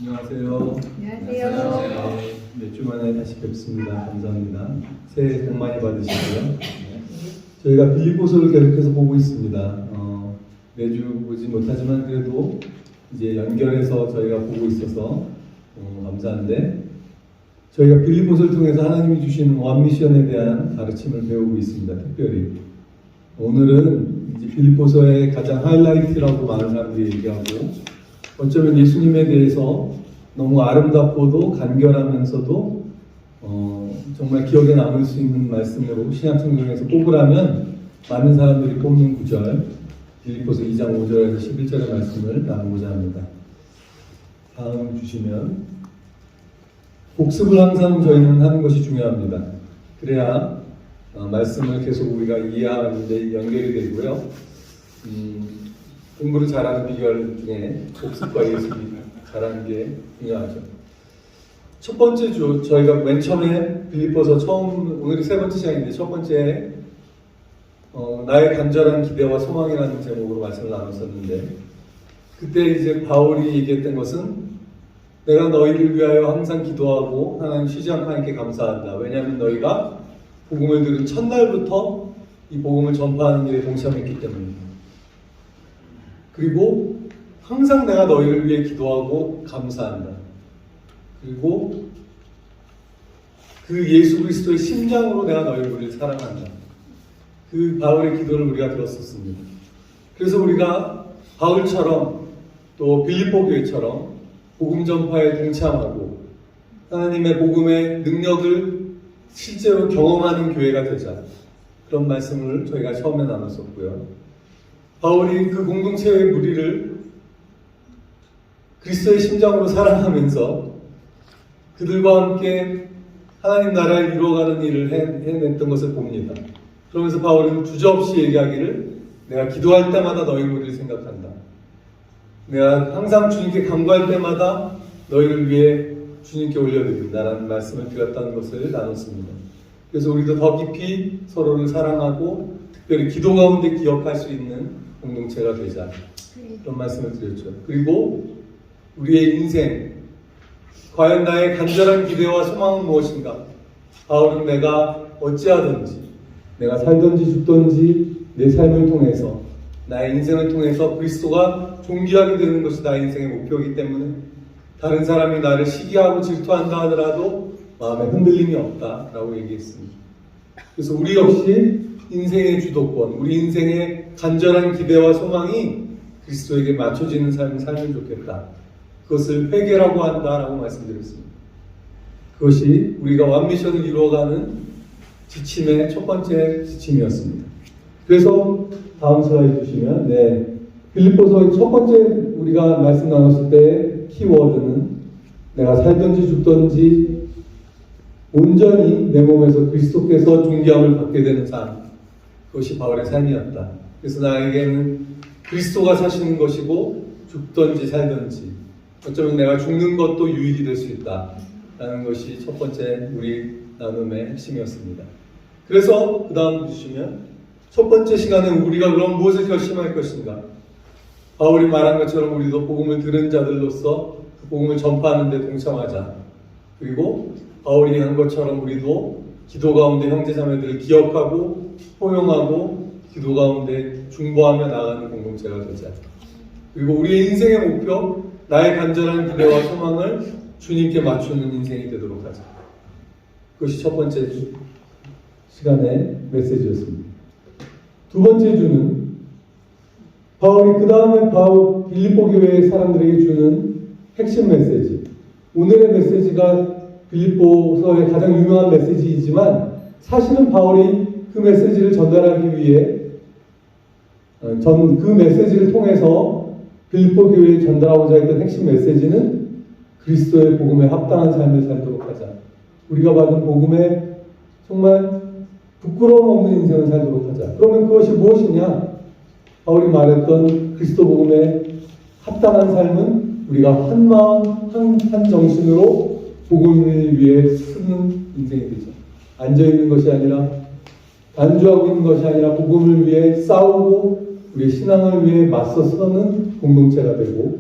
안녕하세요. 안녕하세요. 네, 몇 주 만에 다시 뵙습니다. 감사합니다. 새해 복 많이 받으시고요. 네. 저희가 빌립보서를 계속해서 보고 있습니다. 매주 보지 못하지만 그래도 이제 연결해서 저희가 보고 있어서 감사한데, 저희가 빌립보서를 통해서 하나님이 주신 원미션에 대한 가르침을 배우고 있습니다. 특별히 오늘은 이제 빌립보서의 가장 하이라이트라고 많은 사람들이 얘기하고, 어쩌면 예수님에 대해서 너무 아름답고도 간결하면서도 정말 기억에 남을 수 있는 말씀으로 신약성경에서 뽑으라면 많은 사람들이 뽑는 구절, 빌립보서 2장 5절에서 11절의 말씀을 나누고자 합니다. 다음 주시면, 복습을 항상 저희는 하는 것이 중요합니다. 그래야 말씀을 계속 우리가 이해하는 데 연결이 되고요. 공부를 잘하는 비결 중에 복습과 예습이 잘하는 게 중요하죠. 첫 번째 주, 저희가 맨 처음에 빌립보서 오늘이 세 번째 시간인데, 첫 번째 나의 간절한 기대와 소망이라는 제목으로 말씀을 나눴었는데, 그때 이제 바울이 얘기했던 것은, 내가 너희를 위하여 항상 기도하고 하나님 쉬지 않고 하나님께 감사한다. 왜냐하면 너희가 복음을 들은 첫날부터 이 복음을 전파하는 일에 동참했기 때문입니다. 그리고 항상 내가 너희를 위해 기도하고 감사한다. 그리고 그 예수 그리스도의 심장으로 내가 너희를 사랑한다. 그 바울의 기도를 우리가 들었었습니다. 그래서 우리가 바울처럼 또 빌립보 교회처럼 복음 전파에 동참하고 하나님의 복음의 능력을 실제로 경험하는 교회가 되자, 그런 말씀을 저희가 처음에 나눴었고요. 바울이 그 공동체의 무리를 그리스도의 심장으로 사랑하면서 그들과 함께 하나님 나라를 이루어가는 일을 해냈던 것을 봅니다. 그러면서 바울은 주저없이 얘기하기를, 내가 기도할 때마다 너희 무리를 생각한다. 내가 항상 주님께 간구할 때마다 너희를 위해 주님께 올려드린다라는 말씀을 드렸다는 것을 나눴습니다. 그래서 우리도 더 깊이 서로를 사랑하고 특별히 기도 가운데 기억할 수 있는 공동체가 되자, 그런 말씀을 드렸죠. 그리고 우리의 인생, 과연 나의 간절한 기대와 소망은 무엇인가? 바울은 내가 어찌하든지, 내가 살든지 죽든지 내 삶을 통해서, 나의 인생을 통해서 그리스도가 존귀하게 되는 것이 나의 인생의 목표이기 때문에 다른 사람이 나를 시기하고 질투한다 하더라도 마음에 흔들림이 없다라고 얘기했습니다. 그래서 우리 역시 인생의 주도권, 우리 인생의 간절한 기대와 소망이 그리스도에게 맞춰지는 삶을 살면 좋겠다. 그것을 회개라고 한다라고 말씀드렸습니다. 그것이 우리가 완미션을 이루어가는 지침의 첫 번째 지침이었습니다. 그래서 다음 슬라이드 주시면, 빌립보서의 첫 번째 우리가 말씀 나눴을 때 키워드는, 내가 살든지 죽든지 온전히 내 몸에서 그리스도께서 존귀함을 받게 되는 삶, 그것이 바울의 삶이었다. 그래서 나에게는 그리스도가 사시는 것이고 죽든지 살든지 어쩌면 내가 죽는 것도 유익이 될 수 있다라는 것이 첫 번째 우리 나눔의 핵심이었습니다. 그래서 그 다음 주시면, 첫 번째 시간에 우리가 그럼 무엇을 결심할 것인가? 바울이 말한 것처럼 우리도 복음을 들은 자들로서 그 복음을 전파하는 데 동참하자. 그리고 바울이 한 것처럼 우리도 기도 가운데 형제자매들을 기억하고 포용하고 기도 가운데 중보하며 나가는 공동체가 되자. 그리고 우리의 인생의 목표, 나의 간절한 기대와 소망을 주님께 맞추는 인생이 되도록 하자. 그것이 첫 번째 시간의 메시지였습니다. 두 번째 주는, 바울이 그 다음에 빌립보 교회의 사람들에게 주는 핵심 메시지. 오늘의 메시지가 빌립보서의 가장 유명한 메시지이지만, 사실은 바울이 그 메시지를 전달하기 위해 그 메시지를 통해서 빌립보 교회에 전달하고자 했던 핵심 메시지는 그리스도의 복음에 합당한 삶을 살도록 하자. 우리가 받은 복음에 정말 부끄러움 없는 인생을 살도록 하자. 그러면 그것이 무엇이냐? 바울이 말했던 그리스도 복음에 합당한 삶은 우리가 한 마음, 한 정신으로 복음을 위해 쓰는 인생이 되죠. 앉아있는 것이 아니라, 안주하고 있는 것이 아니라 복음을 위해 싸우고 우리의 신앙을 위해 맞서 서는 공동체가 되고,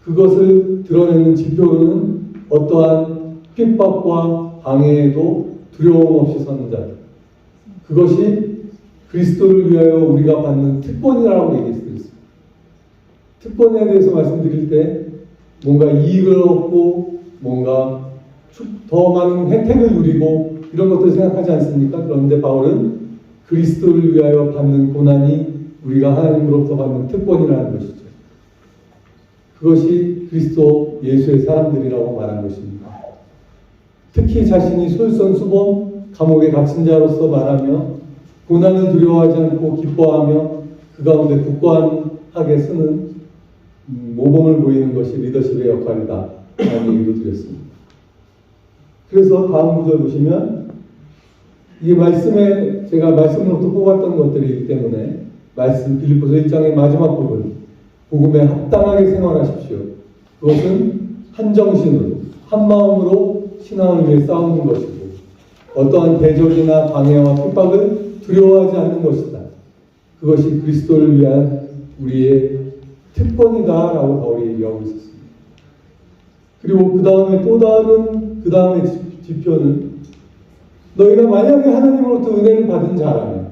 그것을 드러내는 지표로는 어떠한 핍박과 방해에도 두려움 없이 서는 자. 그것이 그리스도를 위하여 우리가 받는 특권이라고 얘기했습니다. 특권에 대해서 말씀드릴 때 뭔가 이익을 얻고 뭔가 더 많은 혜택을 누리고 이런 것들 생각하지 않습니까? 그런데 바울은 그리스도를 위하여 받는 고난이 우리가 하나님으로부터 받는 특권이라는 것이죠. 그것이 그리스도 예수의 사람들이라고 말한 것입니다. 특히 자신이 솔선수범 감옥에 갇힌 자로서 말하며 고난을 두려워하지 않고 기뻐하며 그 가운데 굳건하게 쓰는 모범을 보이는 것이 리더십의 역할이다 라는 얘기도 드렸습니다. 그래서 다음 구절 보시면 이게 제가 말씀으로부터 뽑았던 것들이기 때문에 말씀 빌립보서 1장의 마지막 부분 복음에 합당하게 생활하십시오. 그것은 한정신으로 한마음으로 신앙을 위해 싸우는 것이고 어떠한 대적이나 방해와 핍박을 두려워하지 않는 것이다. 그것이 그리스도를 위한 우리의 특권이다 라고 바울이 얘기하고 있었습니다. 그리고 그 다음에 또 다음에 지표는 너희가 만약에 하나님으로부터 은혜를 받은 자라면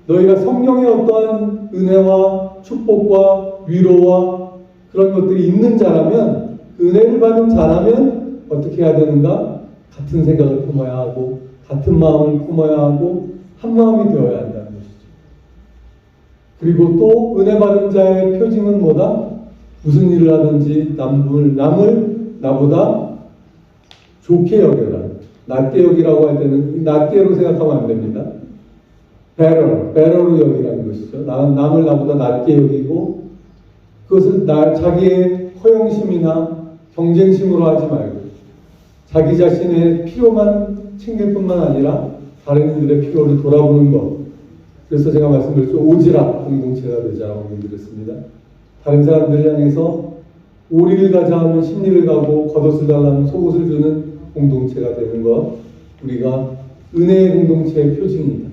너희가 성령의 어떠한 은혜와 축복과 위로와 그런 것들이 있는 자라면 은혜를 받은 자라면 어떻게 해야 되는가? 같은 생각을 품어야 하고 같은 마음을 품어야 하고 한 마음이 되어야 한다는 것이죠. 그리고 또 은혜 받은 자의 표징은 뭐다? 무슨 일을 하든지 남을 나보다 좋게 여겨라. 낮게 여기라고 할 때는 낮게로 생각하면 안 됩니다. better로 여기라는 것이죠. 남을 나보다 낮게 여기고 그것을 자기의 허영심이나 경쟁심으로 하지 말고 자기 자신의 필요만 챙길 뿐만 아니라 다른 이들의 필요를 돌아보는 것. 그래서 제가 말씀드렸죠. 오지랖 공동체가 되자라고 말씀드렸습니다. 다른 사람들을 향해서 오리를 가자 하면 십리를 가고 겉옷을 달라면 속옷을 주는 공동체가 되는 것. 우리가 은혜의 공동체의 표징이다.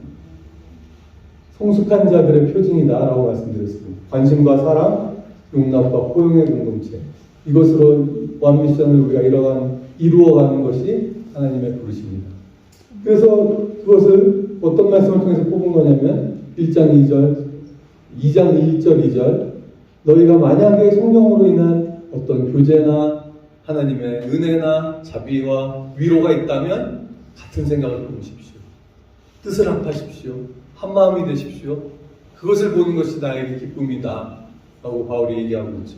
성숙한 자들의 표징이다 라고 말씀드렸습니다. 관심과 사랑, 용납과 포용의 공동체. 이것으로 원미션을 우리가 이루어가는 것이 하나님의 부르심입니다. 그래서 그것을 어떤 말씀을 통해서 뽑은 거냐면 1장 1절 2절 너희가 만약에 성령으로 인한 어떤 교제나 하나님의 은혜나 자비와 위로가 있다면 같은 생각을 품으십시오. 뜻을 합하십시오. 한 마음이 되십시오. 그것을 보는 것이 나에게 기쁨이다 라고 바울이 얘기하고 있죠.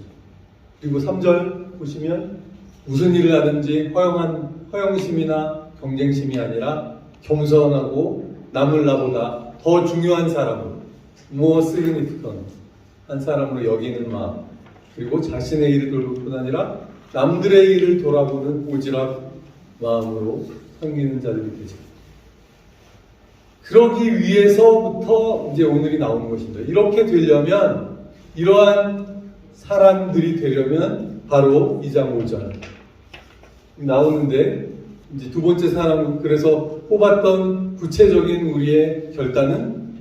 그리고 3절 보시면 무슨 일을 하든지 허영심이나 경쟁심이 아니라 겸손하고 남을 나보다 더 중요한 사람으로 more significant 한 사람으로 여기는 마음, 그리고 자신의 일을 돌볼 뿐 아니라 남들의 일을 돌아보는 오지랖 마음으로 섬기는 자들이 되죠. 그러기 위해서부터 이제 오늘이 나오는 것입니다. 이렇게 되려면, 이러한 사람들이 되려면 바로 2장 5절 나오는데, 이제 두 번째 사람, 그래서 뽑았던 구체적인 우리의 결단은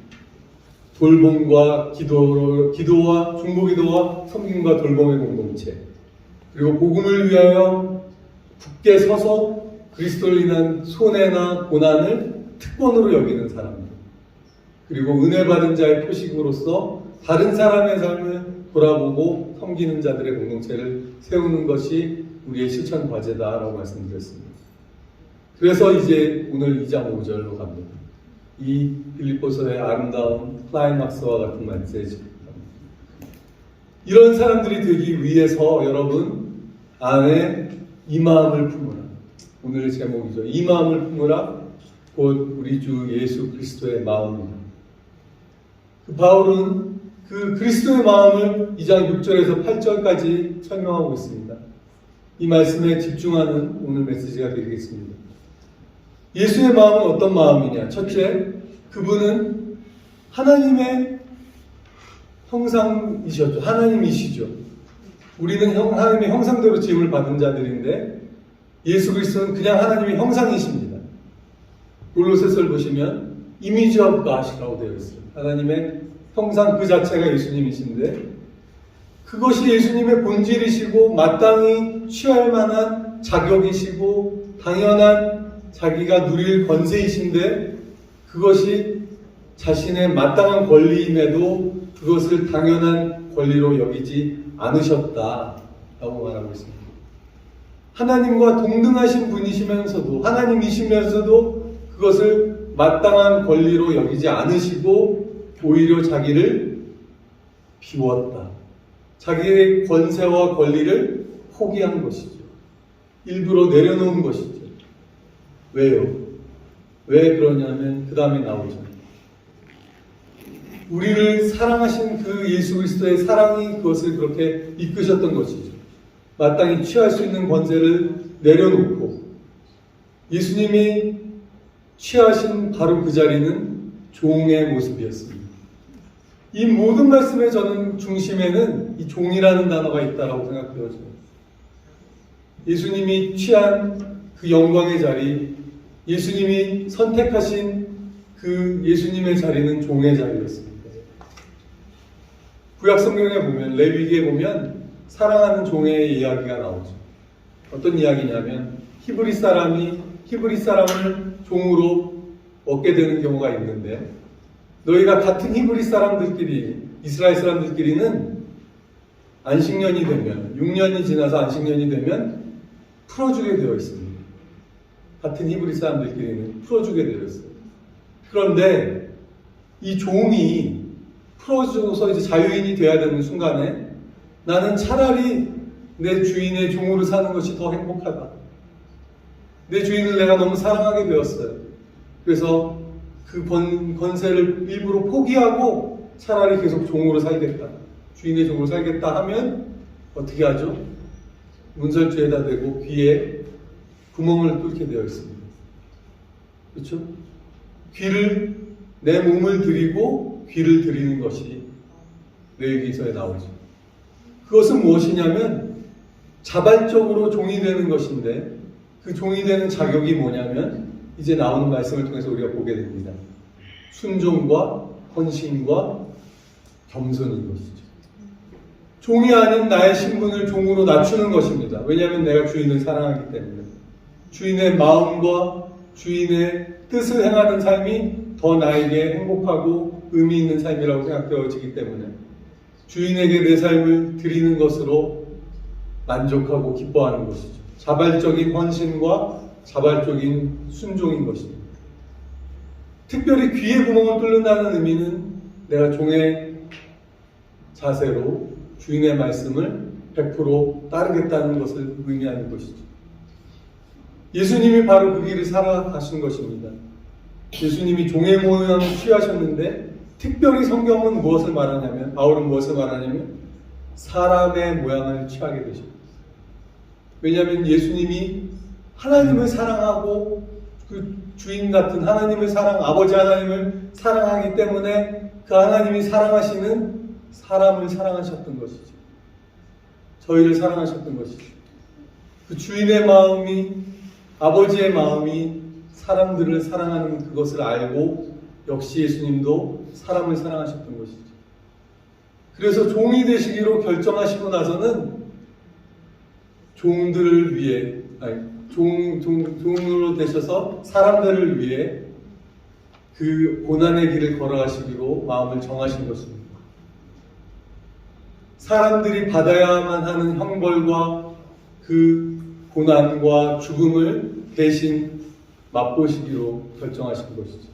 돌봄과 기도와 중보기도와 섬김과 돌봄의 공동체, 그리고 복음을 위하여 굳게 서서 그리스도를 인한 손해나 고난을 특권으로 여기는 사람들, 그리고 은혜 받은 자의 표식으로서 다른 사람의 삶을 돌아보고 섬기는 자들의 공동체를 세우는 것이 우리의 실천 과제다라고 말씀드렸습니다. 그래서 이제 오늘 2장 5절로 갑니다. 이 빌립보서의 아름다운 클라이막스와 같은 메시지입니다. 이런 사람들이 되기 위해서 여러분 안에 이 마음을 품으라. 오늘의 제목이죠. 이 마음을 품으라. 곧 우리 주 예수 그리스도의 마음입니다. 바울은 그 그리스도의 마음을 2장 6절에서 8절까지 설명하고 있습니다. 이 말씀에 집중하는 오늘 메시지가 되겠습니다. 예수의 마음은 어떤 마음이냐? 첫째, 그분은 하나님의 형상이셨죠. 하나님이시죠. 우리는 하나님의 형상대로 지음을 받은 자들인데 예수 그리스도는 그냥 하나님의 형상이십니다. 골로새서를 보시면 이미지 오브 갓이라고 되어 있어요. 하나님의 형상 그 자체가 예수님이신데 그것이 예수님의 본질이시고 마땅히 취할 만한 자격이시고 당연한 자기가 누릴 권세이신데 그것이 자신의 마땅한 권리임에도 그것을 당연한 권리로 여기지 않으셨다라고 말하고 있습니다. 하나님과 동등하신 분이시면서도 하나님이시면서도 그것을 마땅한 권리로 여기지 않으시고 오히려 자기를 비웠다. 자기의 권세와 권리를 포기한 것이죠. 일부러 내려놓은 것이죠. 왜요? 왜 그러냐면 그 다음에 나오죠. 우리를 사랑하신 그 예수 그리스도의 사랑이 그것을 그렇게 이끄셨던 것이죠. 마땅히 취할 수 있는 권세를 내려놓고 예수님이 취하신 바로 그 자리는 종의 모습이었습니다. 이 모든 말씀의 저는 중심에는 이 종이라는 단어가 있다고 생각되어져요. 예수님이 취한 그 영광의 자리, 예수님이 선택하신 그 예수님의 자리는 종의 자리였습니다. 구약 성경에 보면 레위기에 보면 사랑하는 종의 이야기가 나오죠. 어떤 이야기냐면 히브리 사람이 히브리 사람을 종으로 얻게 되는 경우가 있는데 너희가 같은 히브리 사람들끼리 이스라엘 사람들끼리는 안식년이 되면 6년이 지나서 안식년이 되면 풀어주게 되어 있습니다. 같은 히브리 사람들끼리는 풀어주게 되어 있어요. 그런데 이 종이 풀어줘서 이제 자유인이 돼야 되는 순간에 나는 차라리 내 주인의 종으로 사는 것이 더 행복하다. 내 주인을 내가 너무 사랑하게 되었어요. 그래서 그 권세를 일부러 포기하고 차라리 계속 종으로 살겠다. 주인의 종으로 살겠다 하면 어떻게 하죠? 문설주에다 대고 귀에 구멍을 뚫게 되어 있습니다. 그렇죠? 내 몸을 드리고 귀를 드리는 것이 레위기서에 나오죠. 그것은 무엇이냐면 자발적으로 종이 되는 것인데 그 종이 되는 자격이 뭐냐면 이제 나오는 말씀을 통해서 우리가 보게 됩니다. 순종과 헌신과 겸손인 것이죠. 종이 아닌 나의 신분을 종으로 낮추는 것입니다. 왜냐하면 내가 주인을 사랑하기 때문에 주인의 마음과 주인의 뜻을 행하는 삶이 더 나에게 행복하고 의미 있는 삶이라고 생각되어지기 때문에 주인에게 내 삶을 드리는 것으로 만족하고 기뻐하는 것이죠. 자발적인 헌신과 자발적인 순종인 것입니다. 특별히 귀에 구멍을 뚫는다는 의미는 내가 종의 자세로 주인의 말씀을 100% 따르겠다는 것을 의미하는 것이죠. 예수님이 바로 그 길을 살아가신 것입니다. 예수님이 종의 모양을 취하셨는데 특별히 성경은 무엇을 말하냐면 바울은 무엇을 말하냐면 사람의 모양을 취하게 되십니다. 왜냐하면 예수님이 하나님을 사랑하고 그 주인 같은 하나님을 아버지 하나님을 사랑하기 때문에 그 하나님이 사랑하시는 사람을 사랑하셨던 것이죠. 저희를 사랑하셨던 것이죠. 그 주인의 마음이 아버지의 마음이 사람들을 사랑하는 그것을 알고 역시 예수님도 사람을 사랑하셨던 것이죠. 그래서 종이 되시기로 결정하시고 나서는 종들을 위해 종으로 되셔서 사람들을 위해 그 고난의 길을 걸어가시기로 마음을 정하신 것입니다. 사람들이 받아야만 하는 형벌과 그 고난과 죽음을 대신 맛보시기로 결정하신 것이죠.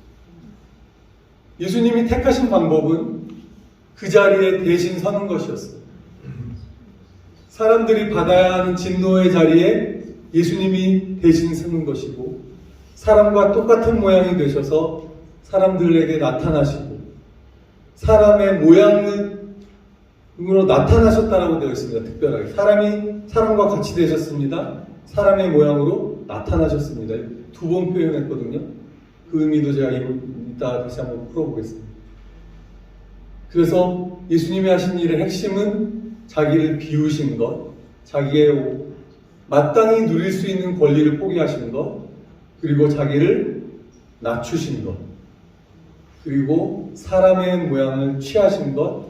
예수님이 택하신 방법은 그 자리에 대신 서는 것이었어요. 사람들이 받아야 하는 진노의 자리에 예수님이 대신 서는 것이고 사람과 똑같은 모양이 되셔서 사람들에게 나타나시고 사람의 모양으로 나타나셨다라고 되어 있습니다. 특별하게 사람과 같이 되셨습니다. 사람의 모양으로 나타나셨습니다. 두 번 표현했거든요. 그 의미도 제가 이따 다시 한번 풀어보겠습니다. 그래서 예수님이 하신 일의 핵심은 자기를 비우신 것, 자기의 마땅히 누릴 수 있는 권리를 포기하신 것, 그리고 자기를 낮추신 것, 그리고 사람의 모양을 취하신 것,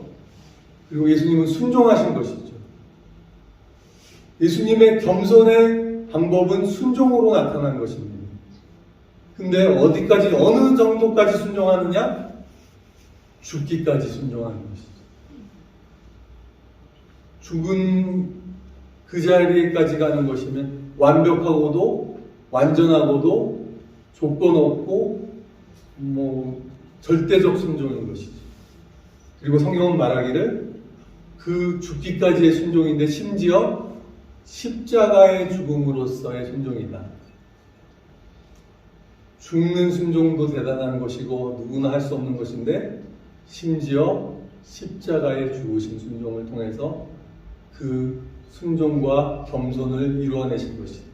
그리고 예수님은 순종하신 것이죠. 예수님의 겸손의 방법은 순종으로 나타난 것입니다. 근데 어디까지, 어느 정도까지 순종하느냐? 죽기까지 순종하는 것이죠. 죽은 그 자리에까지 가는 것이면 완벽하고도 완전하고도 조건 없고 절대적 순종인 것이죠. 그리고 성경은 말하기를 그 죽기까지의 순종인데 심지어 십자가의 죽음으로서의 순종이다. 죽는 순종도 대단한 것이고 누구나 할 수 없는 것인데 심지어 십자가의 죽으신 순종을 통해서 그 순종과 겸손을 이루어내신 것이다.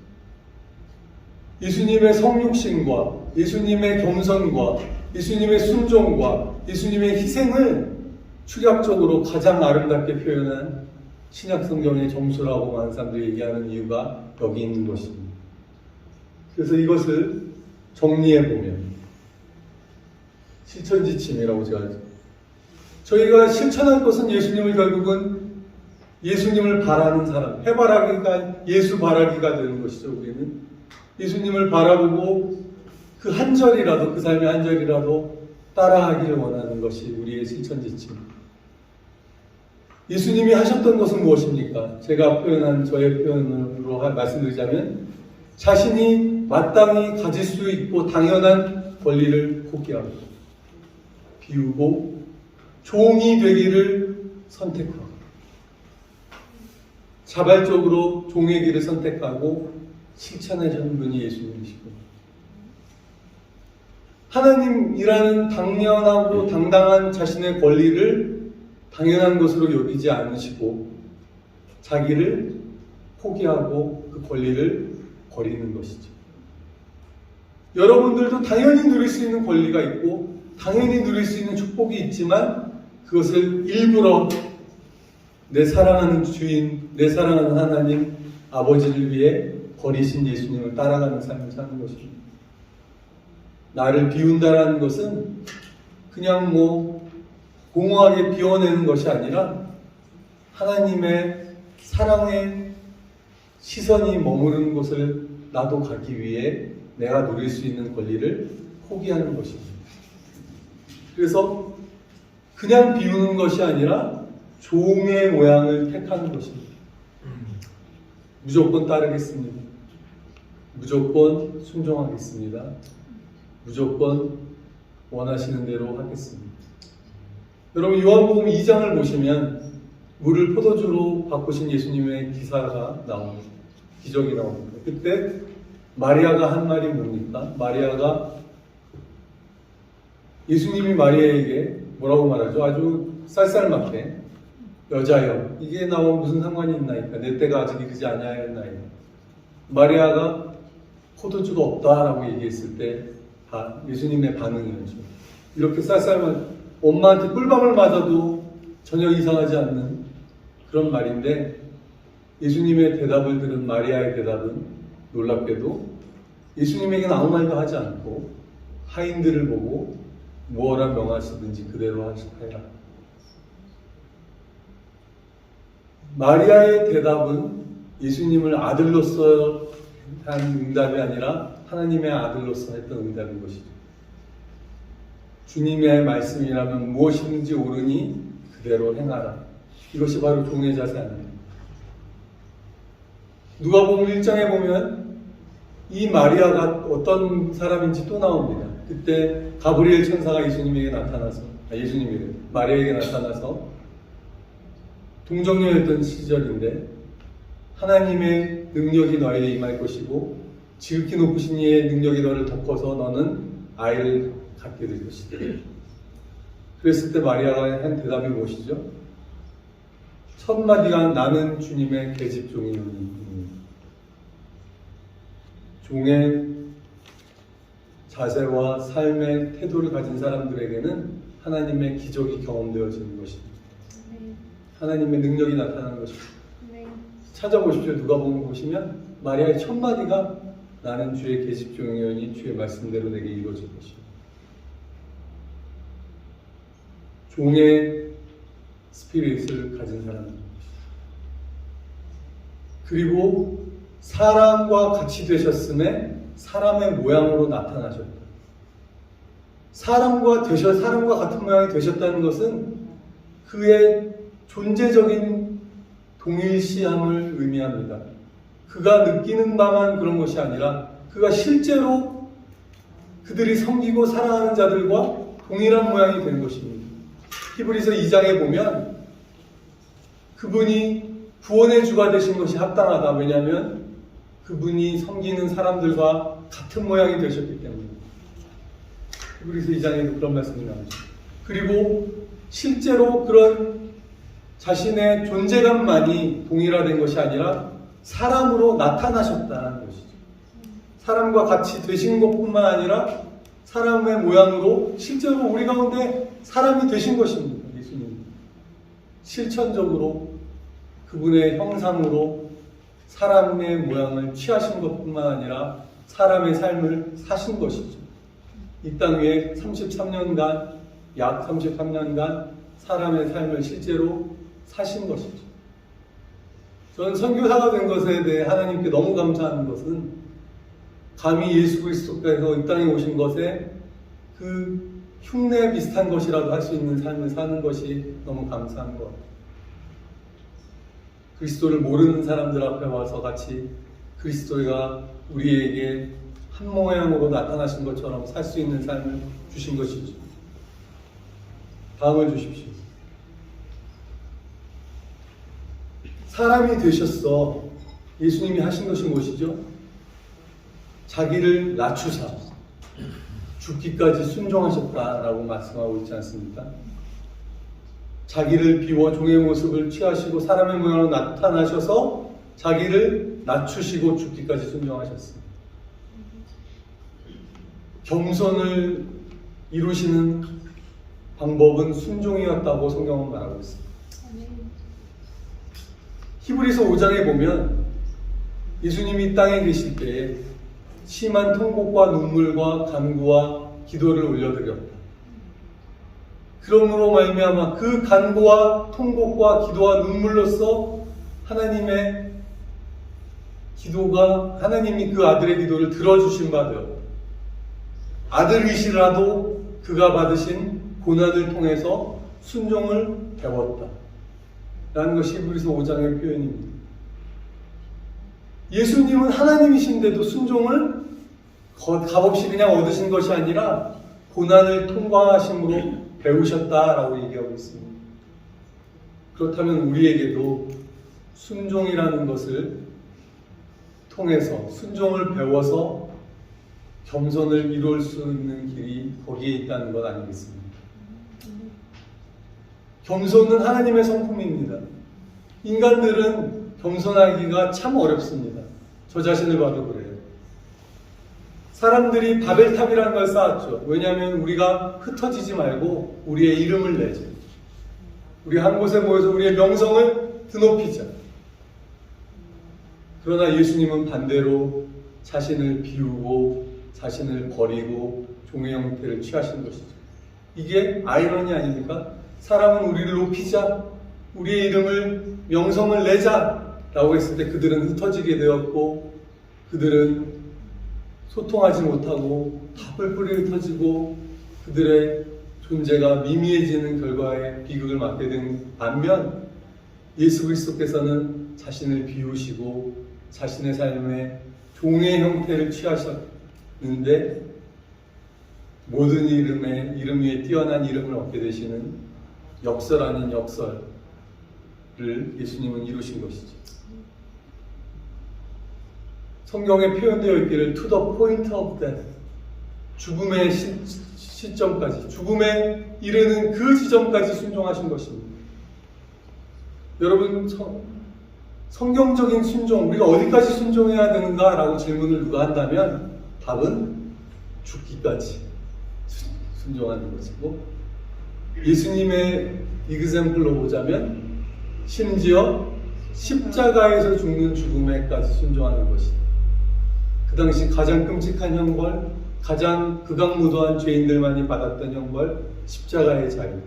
예수님의 성육신과 예수님의 겸손과 예수님의 순종과 예수님의 희생을 축약적으로 가장 아름답게 표현한 신약성경의 점수라고 많은 사람들이 얘기하는 이유가 여기 있는 것입니다. 그래서 이것을 정리해보면 실천지침이라고 저희가 실천할 것은 예수님을 결국은 예수님을 바라는 사람, 해바라기가 예수 바라기가 되는 것이죠. 우리는 예수님을 바라보고 그 한 절이라도, 그 삶의 한 절이라도 따라하기를 원하는 것이 우리의 실천지침. 예수님이 하셨던 것은 무엇입니까? 제가 표현한 저의 표현으로 말씀드리자면 자신이 마땅히 가질 수 있고 당연한 권리를 포기하고 비우고 종이 되기를 선택하고 자발적으로 종의 길을 선택하고 실천하신 분이 예수님이시고 하나님이라는 당연하고 당당한 자신의 권리를 당연한 것으로 여기지 않으시고 자기를 포기하고 그 권리를 버리는 것이죠. 여러분들도 당연히 누릴 수 있는 권리가 있고 당연히 누릴 수 있는 축복이 있지만 그것을 일부러 내 사랑하는 주인, 내 사랑하는 하나님, 아버지를 위해 버리신 예수님을 따라가는 삶을 사는 것입니다. 나를 비운다라는 것은 그냥 공허하게 비워내는 것이 아니라 하나님의 사랑의 시선이 머무르는 곳을 나도 가기 위해 내가 누릴 수 있는 권리를 포기하는 것입니다. 그래서 그냥 비우는 것이 아니라 종의 모양을 택하는 것입니다. 무조건 따르겠습니다. 무조건 순종하겠습니다. 무조건 원하시는 대로 하겠습니다. 여러분 요한복음 2장을 보시면 물을 포도주로 바꾸신 예수님의 기사가 나옵니다. 기적이 나옵니다. 그때 마리아가 한 말이 뭡니까? 마리아가 예수님이 마리아에게 뭐라고 말하죠? 아주 쌀쌀맞게 여자여 이게 나와 무슨 상관이 있나이까? 내 때가 아직 이르지 아니하였나이까? 마리아가 포도주가 없다라고 얘기했을 때 예수님의 반응이었죠. 이렇게 쌀쌀한 엄마한테 꿀밤을 맞아도 전혀 이상하지 않는 그런 말인데 예수님의 대답을 들은 마리아의 대답은 놀랍게도 예수님에게는 아무 말도 하지 않고 하인들을 보고 무엇라 명하시든지 그대로 하시라. 마리아의 대답은 예수님을 아들로서 한 응답이 아니라 하나님의 아들로서 했던 응답인 것이죠. 주님의 말씀이라면 무엇이든지 옳으니 그대로 행하라. 이것이 바로 종의 자세 아닙니까? 누가복음 1장에 보면 이 마리아가 어떤 사람인지 또 나옵니다. 그때 가브리엘 천사가 예수님에게 나타나서 마리아에게 나타나서 동정녀였던 시절인데 하나님의 능력이 너에게 임할 것이고 지극히 높으신 이의 능력이 너를 덮어서 너는 아이를 갖게 될 것이다. 그랬을 때 마리아가 한 대답이 무엇이죠? 첫 마디가 나는 주님의 계집 종이오니. 종의 자세와 삶의 태도를 가진 사람들에게는 하나님의 기적이 경험되어지는 것입니다. 하나님의 능력이 나타나는 것입니다. 찾아보십시오. 누가복음 보시면 마리아의 첫 마디가 나는 주의 계집 종이오니 주의 말씀대로 내게 이루어질 것입니다. 종의 스피릿을 가진 사람입니다. 그리고 사람과 같이 되셨음에 사람의 모양으로 나타나셨다. 사람과 같은 모양이 되셨다는 것은 그의 존재적인 동일시함을 의미합니다. 그가 느끼는 바만 그런 것이 아니라 그가 실제로 그들이 섬기고 사랑하는 자들과 동일한 모양이 된 것입니다. 히브리서 2장에 보면 그분이 구원의 주가 되신 것이 합당하다. 왜냐하면 그분이 섬기는 사람들과 같은 모양이 되셨기 때문입니다. 히브리서 2장에도 그런 말씀이 나오죠. 그리고 실제로 그런 자신의 존재감만이 동일화된 것이 아니라 사람으로 나타나셨다는 것이죠. 사람과 같이 되신 것뿐만 아니라 사람의 모양으로 실제로 우리 가운데 사람이 되신 것입니다. 예수님. 실천적으로 그분의 형상으로 사람의 모양을 취하신 것뿐만 아니라 사람의 삶을 사신 것이죠. 이 땅 위에 33년간, 약 33년간 사람의 삶을 실제로 사신 것이죠. 저는 선교사가 된 것에 대해 하나님께 너무 감사하는 것은 감히 예수 그리스도께서 이 땅에 오신 것에 그 흉내 비슷한 것이라도 할 수 있는 삶을 사는 것이 너무 감사한 것 같아요. 그리스도를 모르는 사람들 앞에 와서 같이 그리스도가 우리에게 한 모양으로 나타나신 것처럼 살 수 있는 삶을 주신 것이죠. 다음을 주십시오. 사람이 되셨어. 예수님이 하신 것이 무엇이죠? 자기를 낮추사 죽기까지 순종하셨다라고 말씀하고 있지 않습니까? 자기를 비워 종의 모습을 취하시고 사람의 모양으로 나타나셔서 자기를 낮추시고 죽기까지 순종하셨습니다. 겸손을 이루시는 방법은 순종이었다고 성경은 말하고 있습니다. 히브리서 5장에 보면 예수님이 땅에 계실 때에 심한 통곡과 눈물과 간구와 기도를 올려드렸다. 그러므로 말미암아 그 간구와 통곡과 기도와 눈물로써 하나님의 기도가 하나님이 그 아들의 기도를 들어주신 바 되었다. 아들이시라도 그가 받으신 고난을 통해서 순종을 배웠다. 라는 것이 히브리서 5장의 표현입니다. 예수님은 하나님이신데도 순종을 값없이 그냥 얻으신 것이 아니라 고난을 통과하심으로 배우셨다라고 얘기하고 있습니다. 그렇다면 우리에게도 순종이라는 것을 통해서 순종을 배워서 겸손을 이룰 수 있는 길이 거기에 있다는 것 아니겠습니까? 겸손은 하나님의 성품입니다. 인간들은 겸손하기가 참 어렵습니다. 저 자신을 봐도 그래요. 사람들이 바벨탑이라는 걸 쌓았죠. 왜냐하면 우리가 흩어지지 말고 우리의 이름을 내자. 우리 한 곳에 모여서 우리의 명성을 드높이자. 그러나 예수님은 반대로 자신을 비우고 자신을 버리고 종의 형태를 취하신 것이죠. 이게 아이러니 아닙니까? 사람은 우리를 높이자, 우리의 이름을 명성을 내자 라고 했을 때 그들은 흩어지게 되었고 그들은 소통하지 못하고 다 뿔뿔이 흩어지고 그들의 존재가 미미해지는 결과에 비극을 맞게 된 반면 예수 그리스도께서는 자신을 비우시고 자신의 삶에 종의 형태를 취하셨는데 모든 이름 위에 뛰어난 이름을 얻게 되시는 역설 아닌 역설을 예수님은 이루신 것이죠. 성경에 표현되어 있기를 to the point of death, 죽음의 시점까지, 죽음에 이르는 그 지점까지 순종하신 것입니다. 여러분, 성경적인 순종, 우리가 어디까지 순종해야 되는가? 라고 질문을 누가 한다면 답은 죽기까지 순종하는 것이고, 예수님의 이그샘플로 보자면 심지어 십자가에서 죽는 죽음에까지 순종하는 것이다. 그 당시 가장 끔찍한 형벌, 가장 극악무도한 죄인들만이 받았던 형벌, 십자가의 자유.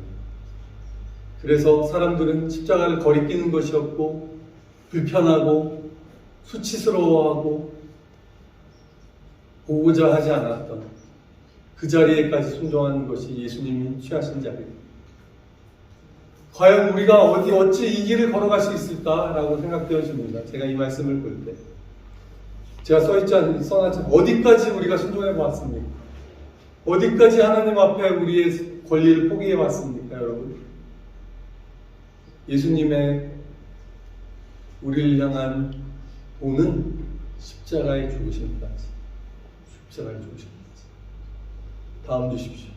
그래서 사람들은 십자가를 거리끼는 것이었고 불편하고 수치스러워하고 보고자 하지 않았던 그 자리에까지 순종하는 것이 예수님이 취하신 자리입니다. 과연 우리가 어찌 이 길을 걸어갈 수 있을까라고 생각되어집니다. 제가 이 말씀을 볼 때 제가 써놨지 어디까지 우리가 순종해 보았습니까? 어디까지 하나님 앞에 우리의 권리를 포기해 왔습니까, 여러분? 예수님의 우리를 향한 도는 십자가에 죽으심까지. 십자가에 죽으심까지. 다음 주십시오.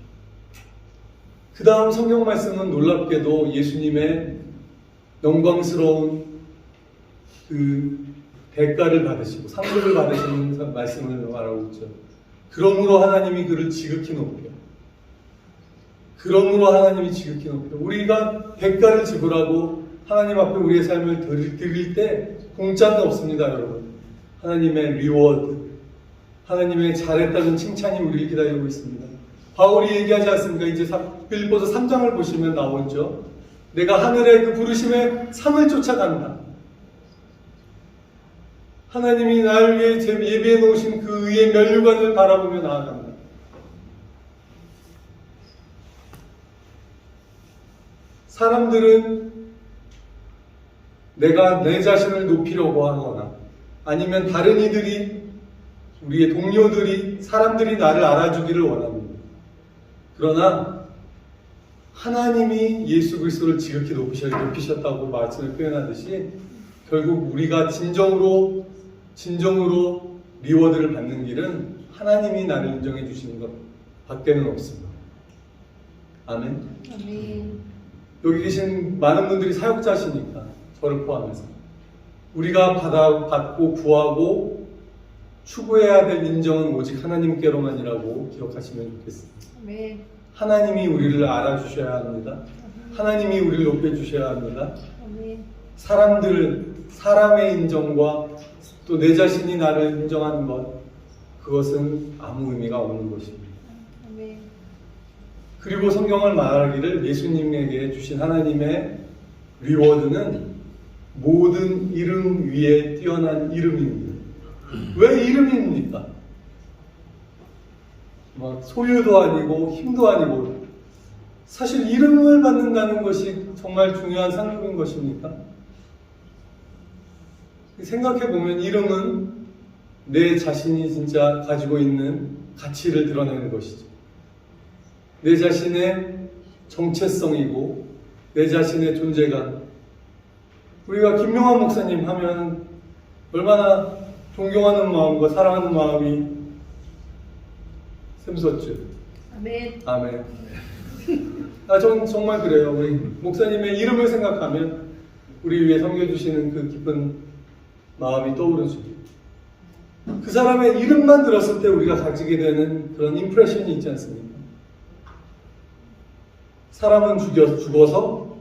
그 다음 성경 말씀은 놀랍게도 예수님의 영광스러운 그 대가를 받으시고 상급을 받으시는 말씀을 말하고 있죠. 그러므로 하나님이 그를 지극히 높여. 그러므로 하나님이 지극히 높여. 우리가 대가를 지불하고 하나님 앞에 우리의 삶을 드릴 때 공짜는 없습니다, 여러분. 하나님의 리워드, 하나님의 잘했다는 칭찬이 우리를 기다리고 있습니다. 바울이 얘기하지 않습니까? 이제 빌립보서 3장을 보시면 나오죠. 내가 하늘의 그 부르심의 상을 쫓아간다. 하나님이 나를 위해 예비해 놓으신 그 의의 면류관을 바라보며 나아간다. 사람들은 내가 내 자신을 높이려고 하거나 아니면 다른 이들이 우리의 동료들이 사람들이 나를 알아주기를 원합니다. 그러나 하나님이 예수 그리스도를 지극히 높이셨다고 말씀을 표현하듯이 결국 우리가 진정으로 리워드를 받는 길은 하나님이 나를 인정해 주시는 것 밖에는 없습니다. 아멘. 아멘. 여기 계신 많은 분들이 사역자시니까 저를 포함해서 우리가 받고 구하고 추구해야 될 인정은 오직 하나님께로만이라고 기억하시면 좋겠습니다. 아멘. 하나님이 우리를 알아주셔야 합니다. 하나님이 우리를 높여주셔야 합니다. 아멘. 사람의 인정과 또 내 자신이 나를 인정하는 것, 그것은 아무 의미가 없는 것입니다. 아멘. 그리고 성경을 말하기를 예수님에게 주신 하나님의 리워드는 모든 이름 위에 뛰어난 이름입니다. 왜 이름입니까? 막 소유도 아니고 힘도 아니고 사실 이름을 받는다는 것이 정말 중요한 상급인 것입니까? 생각해보면 이름은 내 자신이 진짜 가지고 있는 가치를 드러내는 것이죠. 내 자신의 정체성이고 내 자신의 존재감. 우리가 김명환 목사님 하면 얼마나 존경하는 마음과 사랑하는 마음이 샘솟죠. 아멘. 아멘. 전 정말 그래요. 우리 목사님의 이름을 생각하면 우리 위해 섬겨주시는 그 기쁜 마음이 떠오르죠. 그 사람의 이름만 들었을 때 우리가 가지게 되는 그런 임프레션이 있지 않습니까? 사람은 죽어서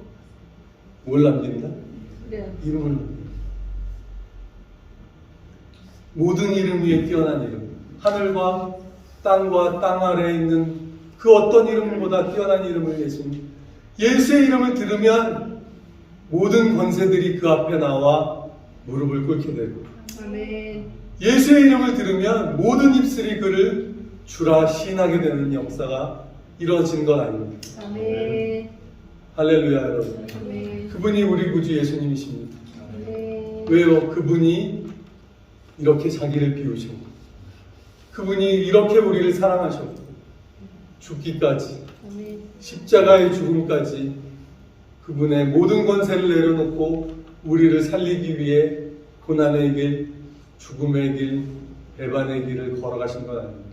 뭘 남긴다? 네. 이름을 남긴다. 모든 이름 위에 뛰어난 이름. 하늘과 땅과 땅 아래에 있는 그 어떤 이름보다 뛰어난 이름을 예수님. 예수의 이름을 들으면 모든 권세들이 그 앞에 나와 무릎을 꿇게 되고 아멘. 예수의 이름을 들으면 모든 입술이 그를 주라 시인하게 되는 역사가 이루어진 것 아닙니까? 아멘. 할렐루야 여러분. 아멘. 그분이 우리 구주 예수님이십니다. 아멘. 왜요? 그분이 이렇게 자기를 비우셨고 그분이 이렇게 우리를 사랑하셨고 죽기까지 아멘. 십자가의 죽음까지 그분의 모든 권세를 내려놓고 우리를 살리기 위해 고난의 길, 죽음의 길, 배반의 길을 걸어가신 것 아닙니까?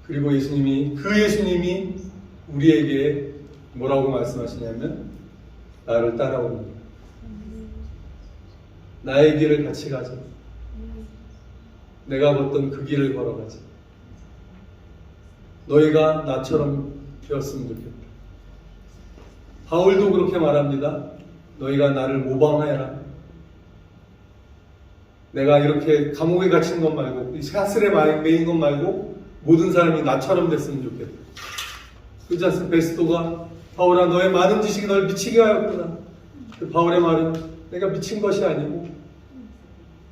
그리고 그 예수님이 우리에게 뭐라고 말씀하시냐면 나를 따라오는 나의 길을 같이 가자. 내가 걷던 그 길을 걸어가자. 너희가 나처럼 되었으면 좋겠다. 바울도 그렇게 말합니다. 너희가 나를 모방하여라. 내가 이렇게 감옥에 갇힌 것 말고 사슬에 매인 것 말고 모든 사람이 나처럼 됐으면 좋겠다. 그렇지 않습니까? 베스도가 바울아, 너의 많은 지식이 널 미치게 하였구나. 그 바울의 말은 내가 미친 것이 아니고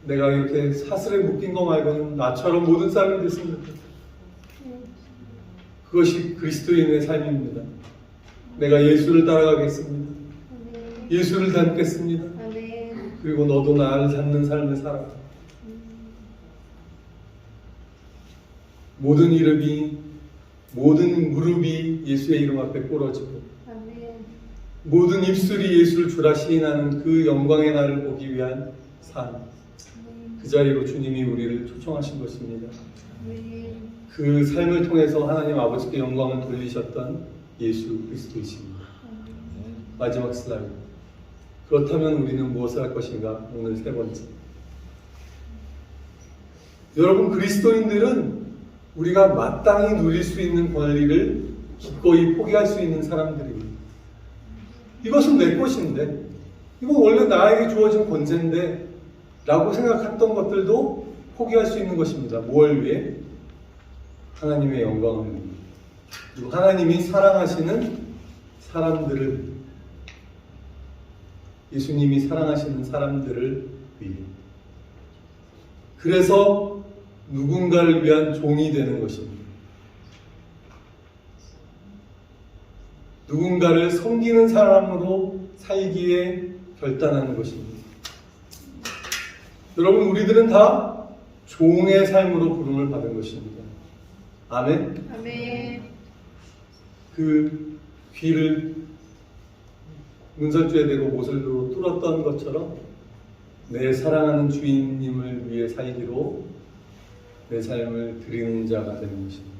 내가 이렇게 사슬에 묶인 거 말고는 나처럼 모든 사람이 됐습니다. 그것이 그리스도인의 삶입니다. 내가 예수를 따라가겠습니다. 예수를 닮겠습니다. 아멘. 그리고 너도 나를 닮는 삶을 살아. 모든 이름이, 모든 무릎이 예수의 이름 앞에 꿇어지고 아멘. 모든 입술이 예수를 주라 시인하는 그 영광의 날을 보기 위한 삶. 그 자리로 주님이 우리를 초청하신 것입니다. 아멘. 그 삶을 통해서 하나님 아버지께 영광을 돌리셨던 예수 그리스도이십니다. 마지막 슬라이드. 그렇다면 우리는 무엇을 할 것인가? 오늘 세 번째. 여러분, 그리스도인들은 우리가 마땅히 누릴 수 있는 권리를 기꺼이 포기할 수 있는 사람들입니다. 이것은 내 것인데, 이건 원래 나에게 주어진 권세인데 라고 생각했던 것들도 포기할 수 있는 것입니다. 뭘 위해? 하나님의 영광을 위해. 그리고 하나님이 사랑하시는 사람들을, 예수님이 사랑하시는 사람들을 위해. 그래서 누군가를 위한 종이 되는 것입니다. 누군가를 섬기는 사람으로 살기에 결단하는 것입니다. 여러분, 우리들은 다 종의 삶으로 부름을 받은 것입니다. 아멘? 아멘. 그 귀를 문설주에 대고 못을로 뚫었던 것처럼 내 사랑하는 주인님을 위해 살기로 내 삶을 드리는 자가 되는 것입니다.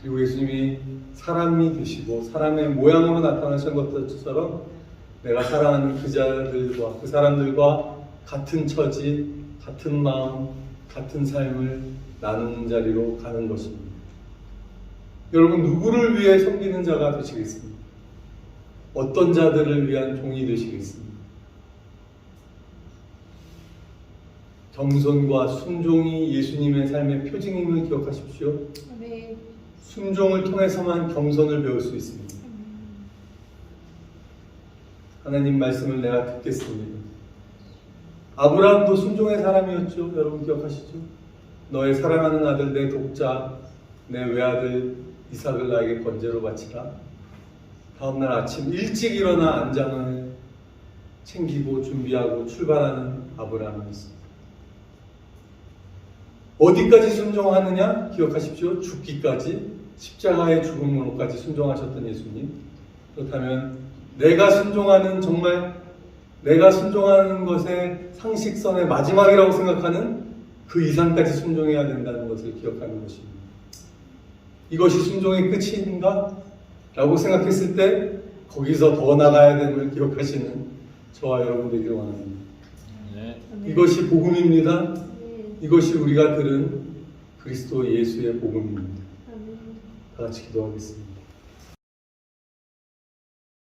그리고 예수님이 사람이 되시고 사람의 모양으로 나타나신 것처럼 내가 사랑하는 그 자들과 그 사람들과 같은 처지, 같은 마음, 같은 삶을 나누는 자리로 가는 것입니다. 여러분, 누구를 위해 섬기는 자가 되시겠습니까? 어떤 자들을 위한 종이 되시겠습니까? 겸손과 순종이 예수님의 삶의 표징임을 기억하십시오. 아멘. 순종을 통해서만 겸손을 배울 수 있습니다. 하나님 말씀을 내가 듣겠습니다. 아브라함도 순종의 사람이었죠. 여러분 기억하시죠? 너의 사랑하는 아들 내 독자 내 외아들 이삭을 나에게 번제로 바치라. 다음날 아침 일찍 일어나 안장을 챙기고 준비하고 출발하는 아브라함이었습니다. 어디까지 순종하느냐? 기억하십시오. 죽기까지, 십자가의 죽음으로까지 순종하셨던 예수님. 그렇다면 내가 순종하는, 정말 내가 순종하는 것의 상식선의 마지막이라고 생각하는 그 이상까지 순종해야 된다는 것을 기억하는 것입니다. 이것이 순종의 끝인가? 라고 생각했을 때 거기서 더 나가야 됨을 기억하시는 저와 여러분 되기를 원합니다. 네. 이것이 복음입니다. 아멘. 이것이 우리가 들은 그리스도 예수의 복음입니다. 아멘. 다 같이 기도하겠습니다.